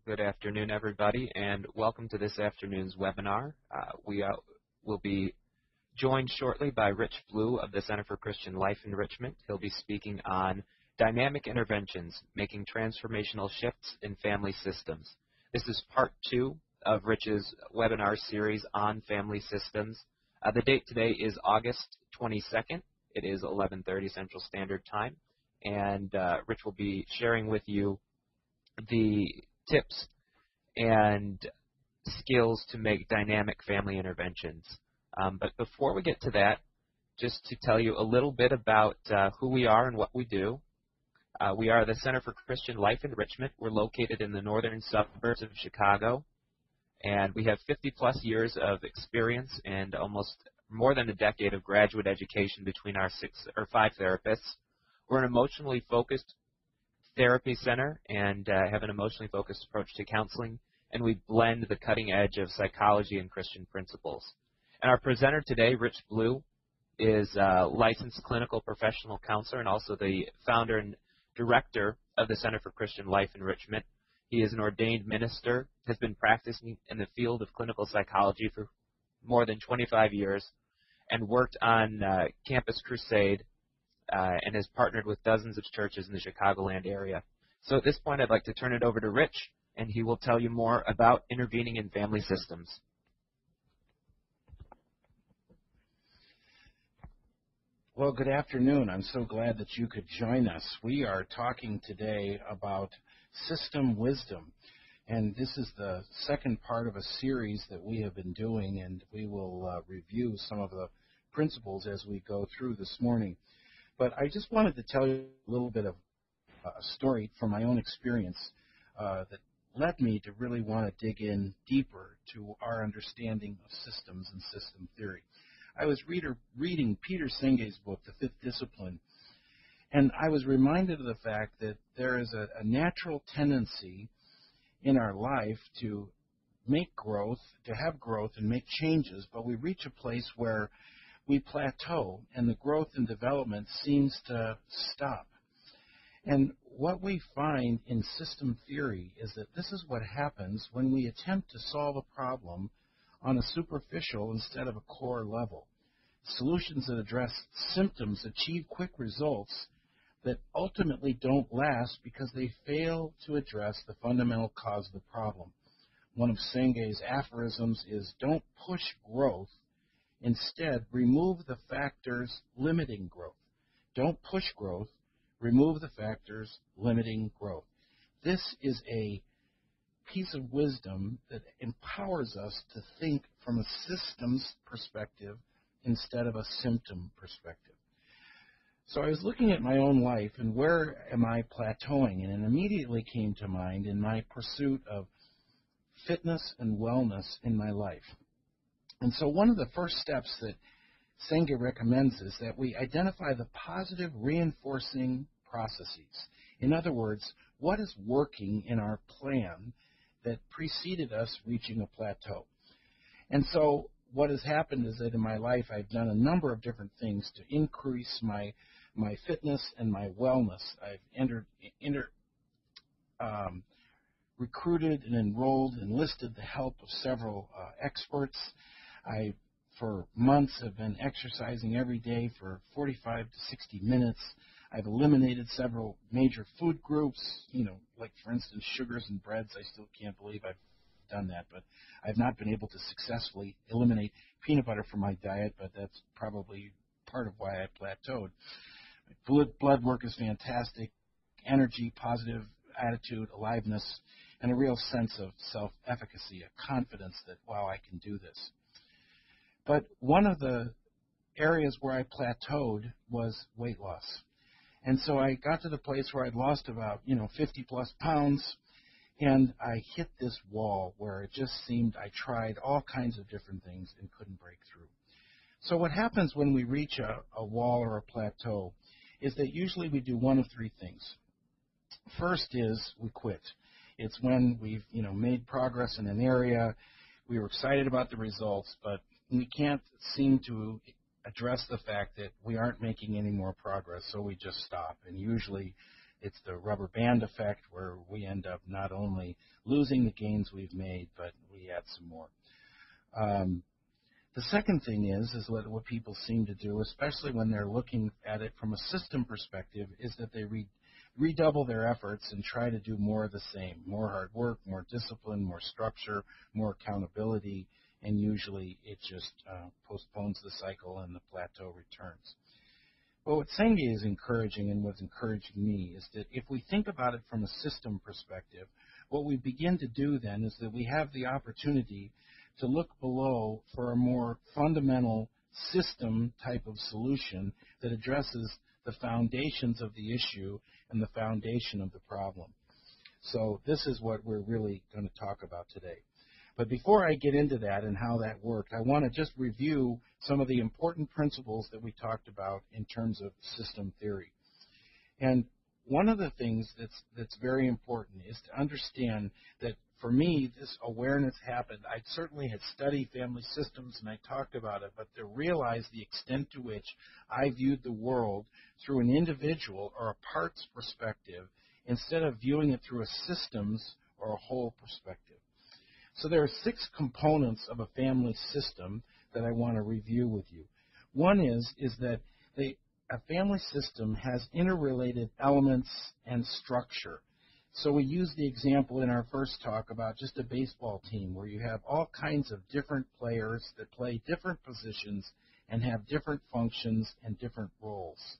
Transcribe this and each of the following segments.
Good afternoon, everybody, and welcome to this afternoon's webinar. We will be joined shortly by Rich Blue of the Center for Christian Life Enrichment. He'll be speaking on dynamic interventions, making transformational shifts in family systems. This is part 2 of Rich's webinar series on family systems. The date today is August 22nd. It is 11:30 Central Standard Time, and Rich will be sharing with you the tips and skills to make dynamic family interventions. But before we get to that, just to tell you a little bit about who we are and what we do. We are the Center for Christian Life Enrichment. We're located in the northern suburbs of Chicago, and we have 50-plus years of experience and almost more than a decade of graduate education between our 5 therapists. We're an emotionally focused therapy center and have an emotionally focused approach to counseling, and we blend the cutting edge of psychology and Christian principles. And our presenter today, Rich Blue, is a licensed clinical professional counselor and also the founder and director of the Center for Christian Life Enrichment. He is an ordained minister, has been practicing in the field of clinical psychology for more than 25 years, and worked on Campus Crusade, and has partnered with dozens of churches in the Chicagoland area. So at this point, I'd like to turn it over to Rich, and he will tell you more about intervening in family systems. Well, good afternoon. I'm so glad that you could join us. We are talking today about system wisdom, and this is the second part of a series that we have been doing, and we will review some of the principles as we go through this morning. But I just wanted to tell you a little bit of a story from my own experience that led me to really want to dig in deeper to our understanding of systems and system theory. I was reading Peter Senge's book, The Fifth Discipline, and I was reminded of the fact that there is a natural tendency in our life to make growth, to have growth and make changes, but we reach a place where we plateau, and the growth and development seems to stop. And what we find in system theory is that this is what happens when we attempt to solve a problem on a superficial instead of a core level. Solutions that address symptoms achieve quick results that ultimately don't last because they fail to address the fundamental cause of the problem. One of Senge's aphorisms is, "Don't push growth. Instead, remove the factors limiting growth." Don't push growth, remove the factors limiting growth. This is a piece of wisdom that empowers us to think from a systems perspective instead of a symptom perspective. So I was looking at my own life and where am I plateauing, and it immediately came to mind in my pursuit of fitness and wellness in my life. And so one of the first steps that Senge recommends is that we identify the positive reinforcing processes. In other words, what is working in our plan that preceded us reaching a plateau. And so what has happened is that in my life I've done a number of different things to increase my fitness and my wellness. I've recruited and enrolled, enlisted the help of several experts. I, for months, have been exercising every day for 45 to 60 minutes. I've eliminated several major food groups, like, for instance, sugars and breads. I still can't believe I've done that, but I've not been able to successfully eliminate peanut butter from my diet, but that's probably part of why I plateaued. Blood work is fantastic, energy, positive attitude, aliveness, and a real sense of self-efficacy, a confidence that, wow, I can do this. But one of the areas where I plateaued was weight loss. And so I got to the place where I'd lost about, 50-plus pounds, and I hit this wall where it just seemed I tried all kinds of different things and couldn't break through. So what happens when we reach a wall or a plateau is that usually we do one of 3 things. First is we quit. It's when we've, made progress in an area, we were excited about the results, but we can't seem to address the fact that we aren't making any more progress, so we just stop. And usually It's the rubber band effect where we end up not only losing the gains we've made, but we add some more. The second thing is what people seem to do, especially when they're looking at it from a system perspective, is that they redouble their efforts and try to do more of the same, more hard work, more discipline, more structure, more accountability, and usually it just postpones the cycle and the plateau returns. Well, what Senge is encouraging and what's encouraging me is that if we think about it from a system perspective, what we begin to do then is that we have the opportunity to look below for a more fundamental system type of solution that addresses the foundations of the issue and the foundation of the problem. So this is what we're really going to talk about today. But before I get into that and how that worked, I want to just review some of the important principles that we talked about in terms of system theory. And one of the things that's very important is to understand that for me, this awareness happened. I certainly had studied family systems and I talked about it, but to realize the extent to which I viewed the world through an individual or a parts perspective instead of viewing it through a systems or a whole perspective. So there are 6 components of a family system that I want to review with you. One is that a family system has interrelated elements and structure. So we used the example in our first talk about just a baseball team where you have all kinds of different players that play different positions and have different functions and different roles.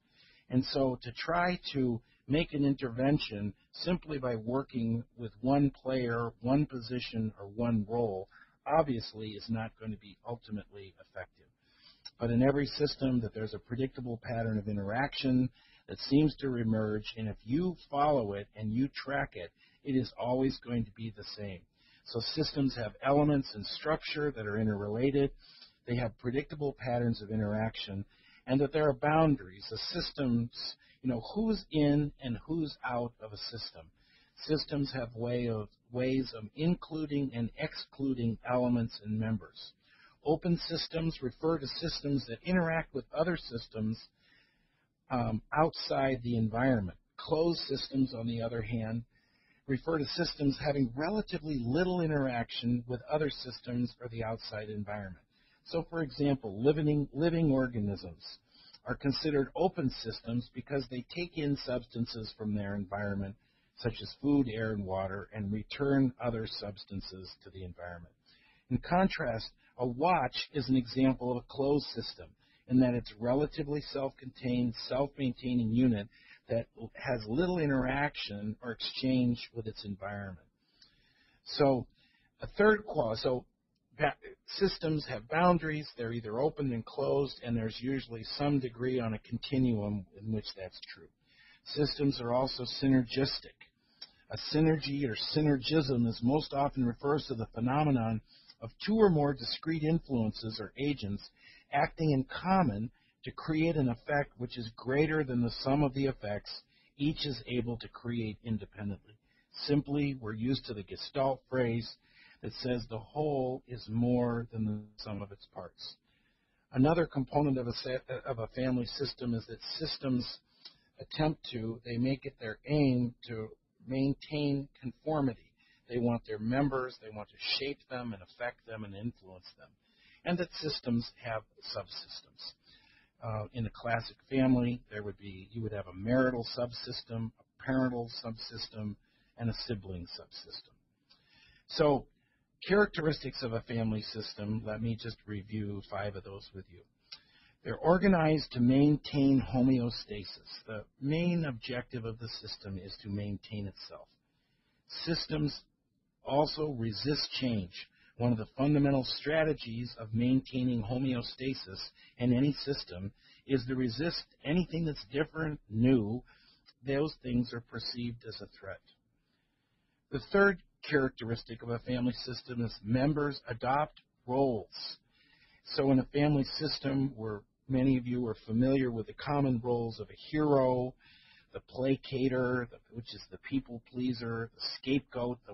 And so to try to make an intervention simply by working with one player, one position, or one role obviously is not going to be ultimately effective. But in every system that there's a predictable pattern of interaction that seems to emerge, and if you follow it and you track it, it is always going to be the same. So systems have elements and structure that are interrelated. They have predictable patterns of interaction, and that there are boundaries. The systems, who's in and who's out of a system. Systems have ways of including and excluding elements and members. Open systems refer to systems that interact with other systems outside the environment. Closed systems, on the other hand, refer to systems having relatively little interaction with other systems or the outside environment. So, for example, living organisms are considered open systems because they take in substances from their environment, such as food, air, and water, and return other substances to the environment. In contrast, a watch is an example of a closed system in that it's a relatively self-contained, self-maintaining unit that has little interaction or exchange with its environment. So a third clause, systems have boundaries. They're either open and closed, and there's usually some degree on a continuum in which that's true. Systems are also synergistic. A synergy or synergism is most often refers to the phenomenon of 2 or more discrete influences or agents acting in common to create an effect which is greater than the sum of the effects each is able to create independently. Simply, we're used to the Gestalt phrase that says the whole is more than the sum of its parts. Another component of a family system is that systems they make it their aim to maintain conformity. They want their members, they want to shape them and affect them and influence them. And that systems have subsystems. In a classic family, you would have a marital subsystem, a parental subsystem, and a sibling subsystem. So, characteristics of a family system, let me just review 5 of those with you. They're organized to maintain homeostasis. The main objective of the system is to maintain itself. Systems also resist change. One of the fundamental strategies of maintaining homeostasis in any system is to resist anything that's different, new. Those things are perceived as a threat. The third characteristic of a family system is members adopt roles. So in a family system where many of you are familiar with the common roles of a hero, the placater, which is the people pleaser, the scapegoat, the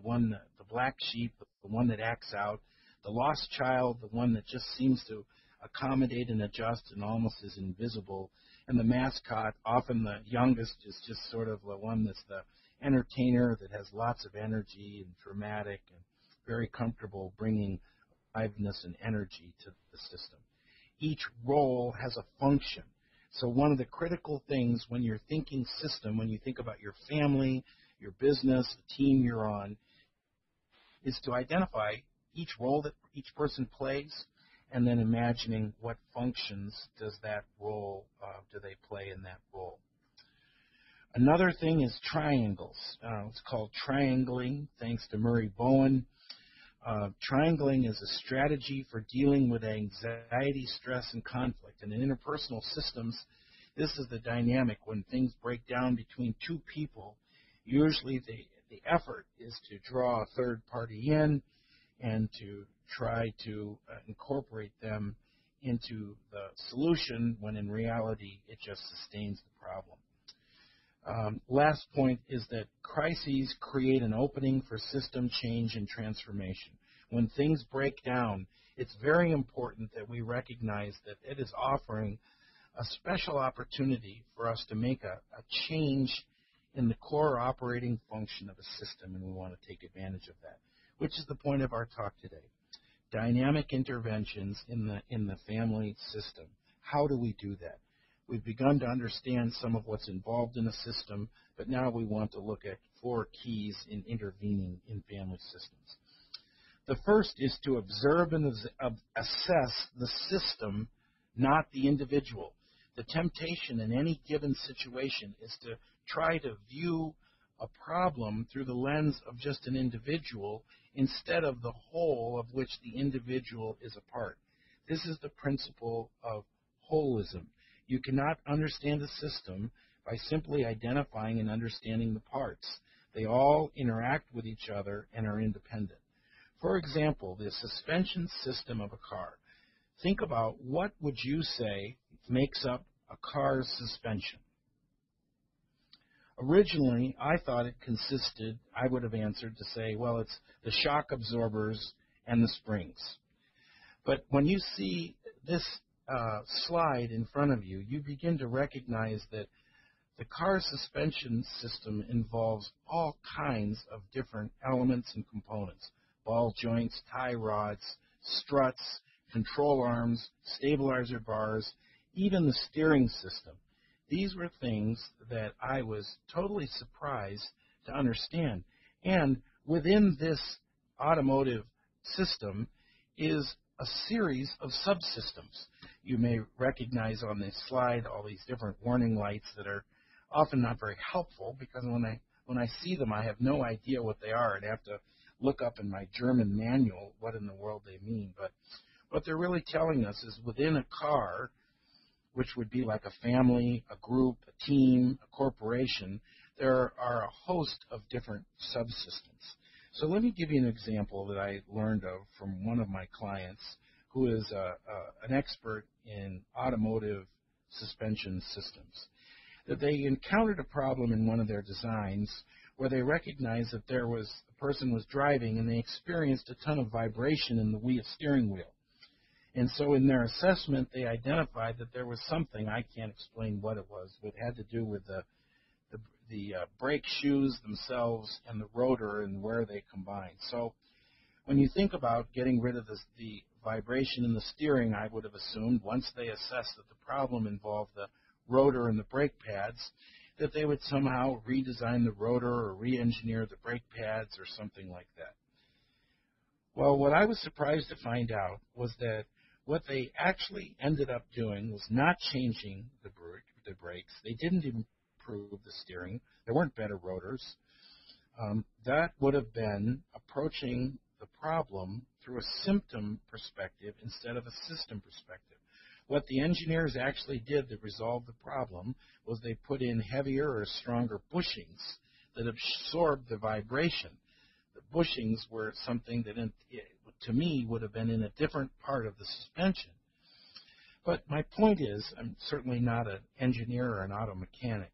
black sheep, the one that acts out, the lost child, the one that just seems to accommodate and adjust and almost is invisible, And the mascot, often the youngest, is just sort of the one that's the entertainer that has lots of energy and dramatic and very comfortable bringing aliveness and energy to the system. Each role has a function. So one of the critical things when you're thinking system, when you think about your family, your business, the team you're on, is to identify each role that each person plays and then imagining what functions does that role, do they play in that role. Another thing is triangles. It's called triangling, thanks to Murray Bowen. Triangling is a strategy for dealing with anxiety, stress, and conflict. And in interpersonal systems, this is the dynamic when things break down between two people. Usually the effort is to draw a third party in and to try to incorporate them into the solution when in reality it just sustains the problem. Last point is that crises create an opening for system change and transformation. When things break down, it's very important that we recognize that it is offering a special opportunity for us to make a change in the core operating function of a system, and we want to take advantage of that, which is the point of our talk today. Dynamic interventions in the family system. How do we do that? We've begun to understand some of what's involved in a system, but now we want to look at 4 keys in intervening in family systems. The first is to observe and assess the system, not the individual. The temptation in any given situation is to try to view a problem through the lens of just an individual instead of the whole of which the individual is a part. This is the principle of holism. You cannot understand a system by simply identifying and understanding the parts. They all interact with each other and are independent. For example, the suspension system of a car. Think about what would you say makes up a car's suspension. Originally, I thought it consisted, I would have answered to say, well, it's the shock absorbers and the springs. But when you see this slide in front of you, you begin to recognize that the car suspension system involves all kinds of different elements and components. Ball joints, tie rods, struts, control arms, stabilizer bars, even the steering system. These were things that I was totally surprised to understand. And within this automotive system is a series of subsystems. You may recognize on this slide all these different warning lights that are often not very helpful because when I see them, I have no idea what they are. I'd have to look up in my German manual what in the world they mean. But what they're really telling us is within a car, which would be like a family, a group, a team, a corporation, there are a host of different subsystems. So let me give you an example that I learned of from one of my clients who is an expert in automotive suspension systems. That they encountered a problem in one of their designs where they recognized that a person was driving and they experienced a ton of vibration in the steering wheel. And so in their assessment, they identified that there was something, I can't explain what it was, but it had to do with the brake shoes themselves and the rotor and where they combine. So when you think about getting rid of the vibration in the steering, I would have assumed once they assessed that the problem involved the rotor and the brake pads, that they would somehow redesign the rotor or re-engineer the brake pads or something like that. Well, what I was surprised to find out was that what they actually ended up doing was not changing the brakes. They didn't improve the steering. There weren't better rotors. That would have been approaching the problem through a symptom perspective instead of a system perspective. What the engineers actually did to resolve the problem was they put in heavier or stronger bushings that absorbed the vibration. The bushings were something that, to me, would have been in a different part of the suspension. But my point is, I'm certainly not an engineer or an auto mechanic,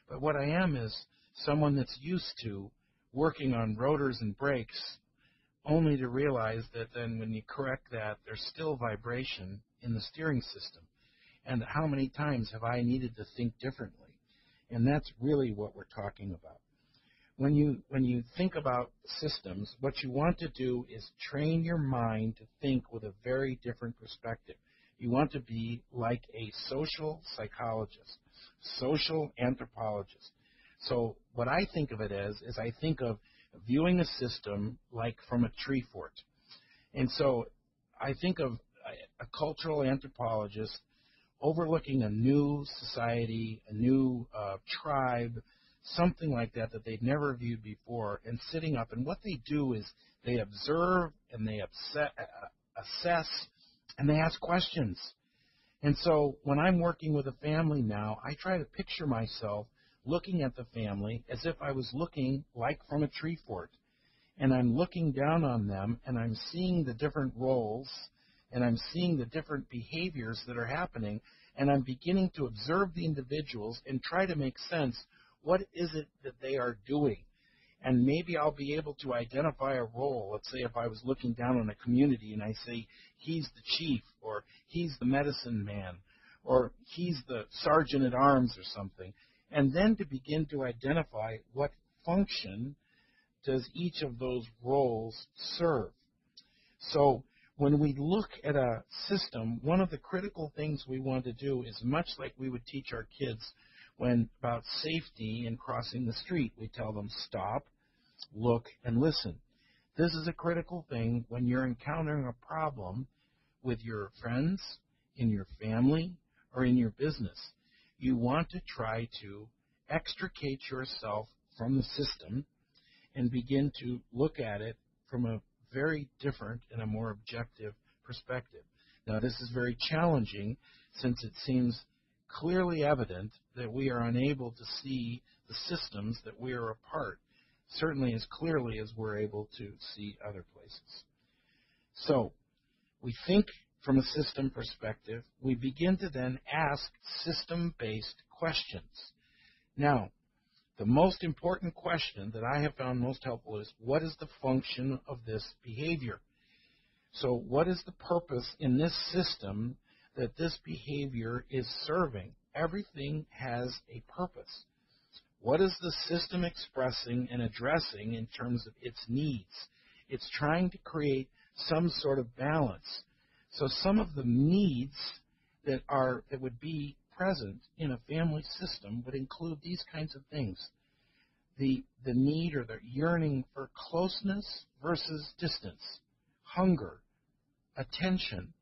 but what I am is someone that's used to working on rotors and brakes, only to realize that then when you correct that, there's still vibration in the steering system. and how many times have I needed to think differently? And that's really what we're talking about. When you think about systems, what you want to do is train your mind to think with a very different perspective. You want to be like a social psychologist, social anthropologist. So what I think of it as is I think of viewing a system like from a tree fort. And so I think of a cultural anthropologist overlooking a new society, a new tribe, something like that that they'd never viewed before, and sitting up. And what they do is they observe and they assess and they ask questions. And so when I'm working with a family now, I try to picture myself looking at the family as if I was looking like from a tree fort. And I'm looking down on them, and I'm seeing the different roles, and I'm seeing the different behaviors that are happening, and I'm beginning to observe the individuals and try to make sense. What is it that they are doing? And maybe I'll be able to identify a role. Let's say if I was looking down on a community and I say, he's the chief, or he's the medicine man, or he's the sergeant at arms or something. And then to begin to identify what function does each of those roles serve. So when we look at a system, one of the critical things we want to do is much like we would teach our kids when about safety in crossing the street. We tell them stop, look, and listen. This is a critical thing when you're encountering a problem with your friends, in your family, or in your business. You want to try to extricate yourself from the system and begin to look at it from a very different and a more objective perspective. Now, this is very challenging since it seems clearly evident that we are unable to see the systems that we are a part, certainly as clearly as we're able to see other places. So, we think from a system perspective. We begin to then ask system-based questions. Now, the most important question that I have found most helpful is, what is the function of this behavior? So what is the purpose in this system that this behavior is serving? Everything has a purpose. What is the system expressing and addressing in terms of its needs? It's trying to create some sort of balance. So some of the needs that would be present in a family system would include these kinds of things. The need or the yearning for closeness versus distance, hunger, attention,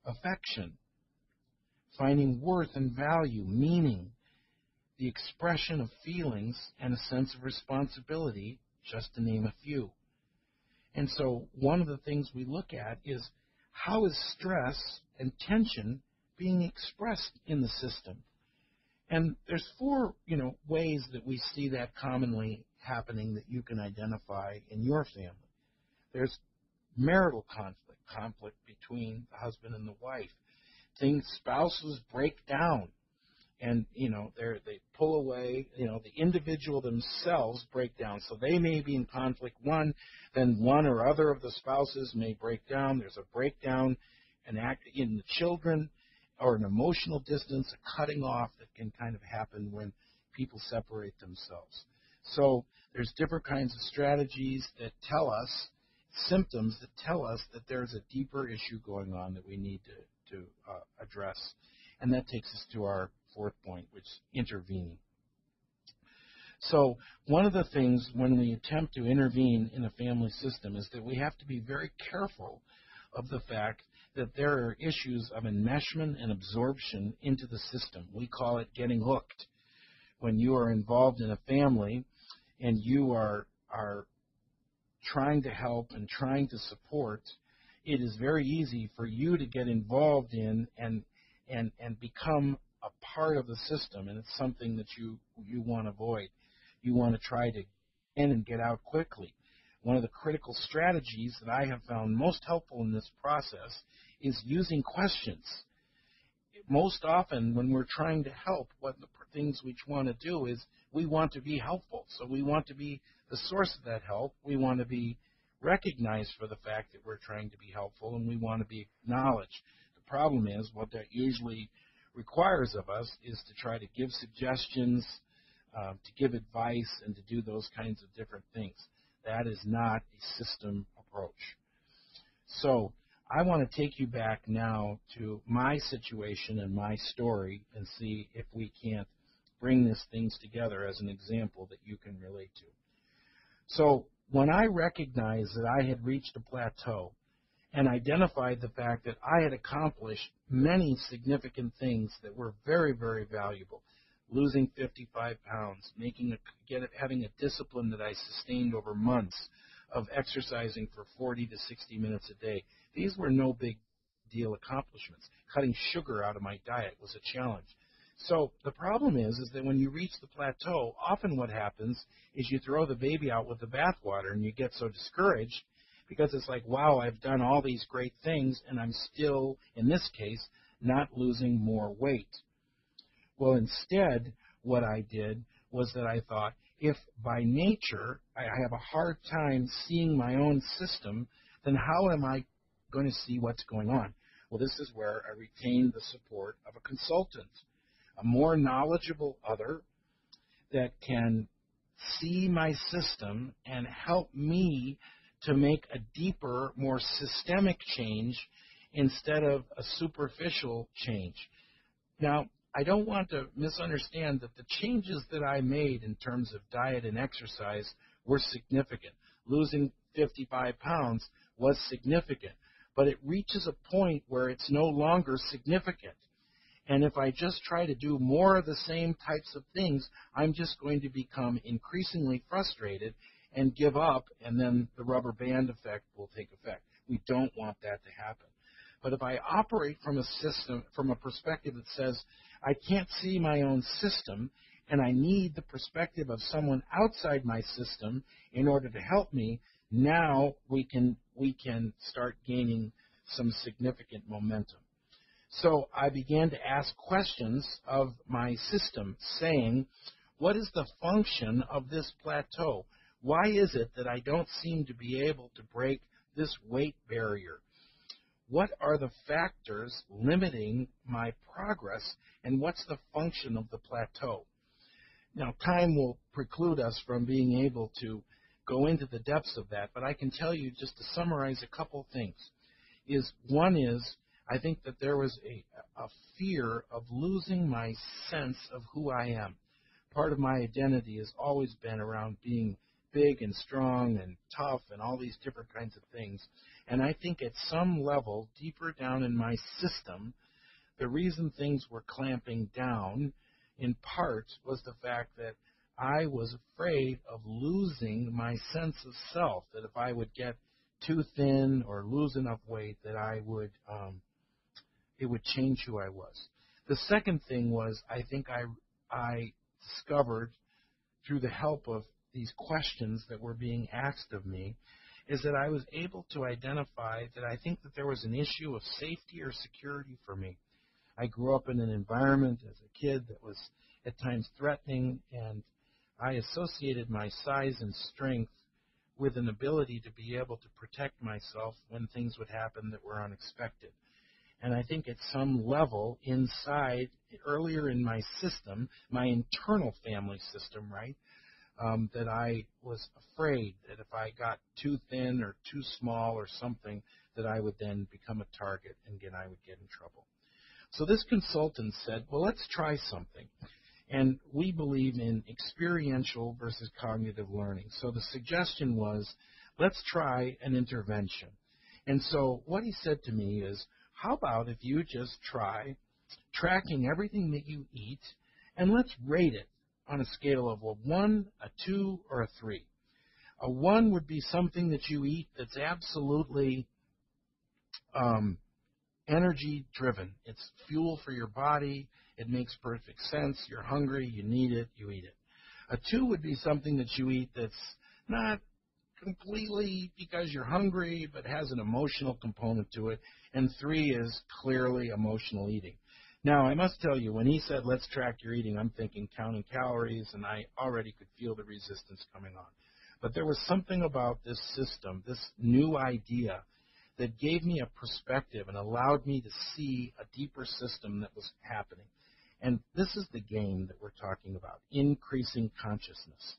affection, finding worth and value, meaning, the expression of feelings, and a sense of responsibility, just to name a few. And so one of the things we look at is, how is stress and tension being expressed in the system? And there's four, ways that we see that commonly happening that you can identify in your family. There's marital conflict between the husband and the wife. Spouses break down, and they pull away. The individual themselves break down. So they may be in conflict then one or other of the spouses may break down. There's a breakdown, an act in the children, or an emotional distance, a cutting off that can kind of happen when people separate themselves. So there's different kinds of strategies that tell us, symptoms that tell us that there's a deeper issue going on that we need to address. And that takes us to our fourth point, which is intervening. So one of the things when we attempt to intervene in a family system is that we have to be very careful of the fact that there are issues of enmeshment and absorption into the system. We call it getting hooked. When you are involved in a family and you are trying to help and trying to support, it is very easy for you to get involved in and become a part of the system, and it's something that you want to avoid. You want to try to get in and get out quickly. One of the critical strategies that I have found most helpful in this process is using questions. Most often when we're trying to help, what the things we want to do is we want to be helpful. So we want to be the source of that help. We want to be recognized for the fact that we're trying to be helpful, and we want to be acknowledged. The problem is what that usually requires of us is to try to give suggestions, to give advice, and to do those kinds of different things. That is not a system approach. So I want to take you back now to my situation and my story and see if we can't bring these things together as an example that you can relate to. So when I recognized that I had reached a plateau and identified the fact that I had accomplished many significant things that were very, very valuable, losing 55 pounds, having a discipline that I sustained over months of exercising for 40 to 60 minutes a day. These were no big deal accomplishments. Cutting sugar out of my diet was a challenge. So the problem is that when you reach the plateau, often what happens is you throw the baby out with the bathwater and you get so discouraged because it's like, wow, I've done all these great things and I'm still, in this case, not losing more weight. Well, instead, what I did was that I thought, if by nature I have a hard time seeing my own system, then how am I going to see what's going on? Well, this is where I retained the support of a consultant, a more knowledgeable other that can see my system and help me to make a deeper, more systemic change instead of a superficial change. Now, I don't want to misunderstand that the changes that I made in terms of diet and exercise were significant. Losing 55 pounds was significant, but it reaches a point where it's no longer significant. And if I just try to do more of the same types of things, I'm just going to become increasingly frustrated and give up, and then the rubber band effect will take effect. We don't want that to happen. But if I operate from a perspective that says, I can't see my own system, and I need the perspective of someone outside my system in order to help me, now we can start gaining some significant momentum. So I began to ask questions of my system, saying, what is the function of this plateau? Why is it that I don't seem to be able to break this weight barrier? What are the factors limiting my progress, and what's the function of the plateau? Now, time will preclude us from being able to go into the depths of that, but I can tell you, just to summarize a couple things, one is I think that there was a fear of losing my sense of who I am. Part of my identity has always been around being big and strong and tough and all these different kinds of things. And I think at some level, deeper down in my system, the reason things were clamping down, in part, was the fact that I was afraid of losing my sense of self, that if I would get too thin or lose enough weight, that it would change who I was. The second thing was, I think I discovered through the help of these questions that were being asked of me, is that I was able to identify that I think that there was an issue of safety or security for me. I grew up in an environment as a kid that was at times threatening, and I associated my size and strength with an ability to be able to protect myself when things would happen that were unexpected. And I think at some level inside, earlier in my system, my internal family system, right, that I was afraid that if I got too thin or too small or something, that I would then become a target and again I would get in trouble. So this consultant said, well, let's try something. And we believe in experiential versus cognitive learning. So the suggestion was, let's try an intervention. And so what he said to me is, how about if you just try tracking everything that you eat, and let's rate it on a scale of a 1, a 2, or a 3. A 1 would be something that you eat that's absolutely energy-driven. It's fuel for your body. It makes perfect sense. You're hungry. You need it. You eat it. A 2 would be something that you eat that's not completely because you're hungry, but has an emotional component to it. And 3 is clearly emotional eating. Now, I must tell you, when he said, let's track your eating, I'm thinking counting calories, and I already could feel the resistance coming on. But there was something about this system, this new idea, that gave me a perspective and allowed me to see a deeper system that was happening. And this is the game that we're talking about, increasing consciousness.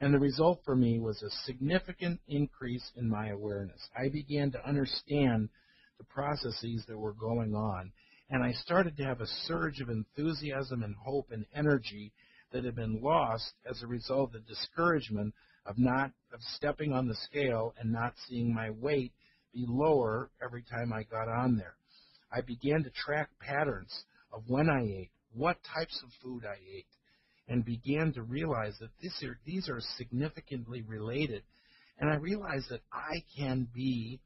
And the result for me was a significant increase in my awareness. I began to understand the processes that were going on, and I started to have a surge of enthusiasm and hope and energy that had been lost as a result of discouragement of stepping on the scale and not seeing my weight be lower every time I got on there. I began to track patterns of when I ate, what types of food I ate, and began to realize that these are significantly related. And I realized that I can be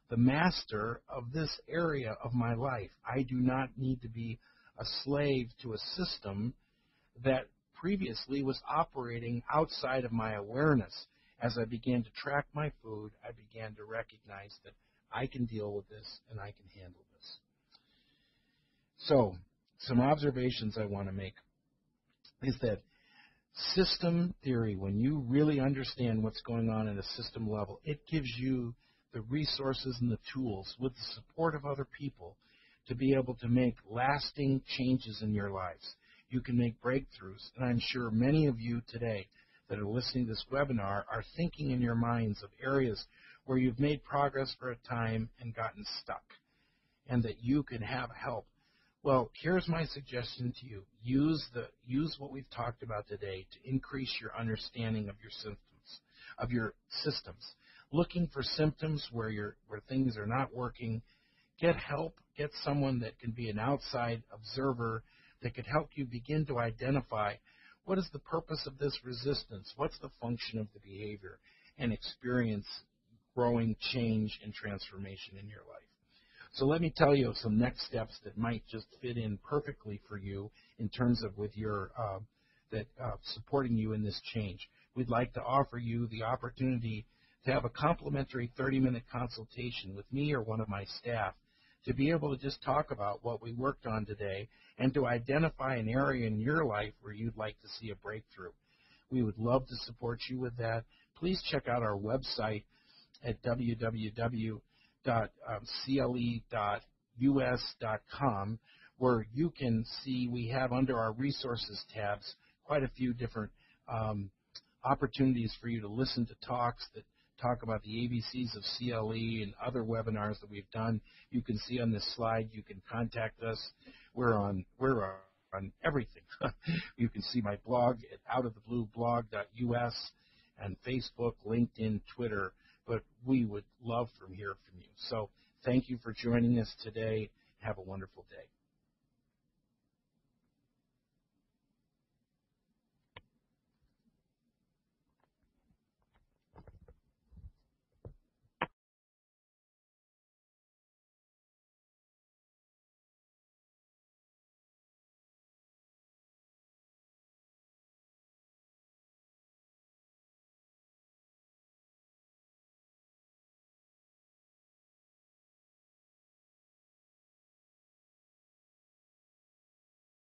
the master of this area of my life. I do not need to be a slave to a system that previously was operating outside of my awareness. As I began to track my food, I began to recognize that I can deal with this and I can handle this. So, some observations I want to make is that system theory, when you really understand what's going on at a system level, it gives you the resources and the tools with the support of other people to be able to make lasting changes in your lives. You can make breakthroughs, and I'm sure many of you today that are listening to this webinar are thinking in your minds of areas where you've made progress for a time and gotten stuck, and that you can have help. Well, here's my suggestion to you. Use what we've talked about today to increase your understanding of your systems. Looking for symptoms where things are not working, get help, get someone that can be an outside observer that could help you begin to identify what is the purpose of this resistance, what's the function of the behavior, and experience growing change and transformation in your life. So let me tell you some next steps that might just fit in perfectly for you in terms of with your supporting you in this change. We'd like to offer you the opportunity to have a complimentary 30-minute consultation with me or one of my staff to be able to just talk about what we worked on today and to identify an area in your life where you'd like to see a breakthrough. We would love to support you with that. Please check out our website at www.cle.us.com, where you can see we have under our resources tabs quite a few different opportunities for you to listen to talks that talk about the ABCs of CLE and other webinars that we've done. You can see on this slide. You can contact us. We're on everything. You can see my blog at outoftheblueblog.us and Facebook, LinkedIn, Twitter. But we would love to hear from you. So thank you for joining us today. Have a wonderful day.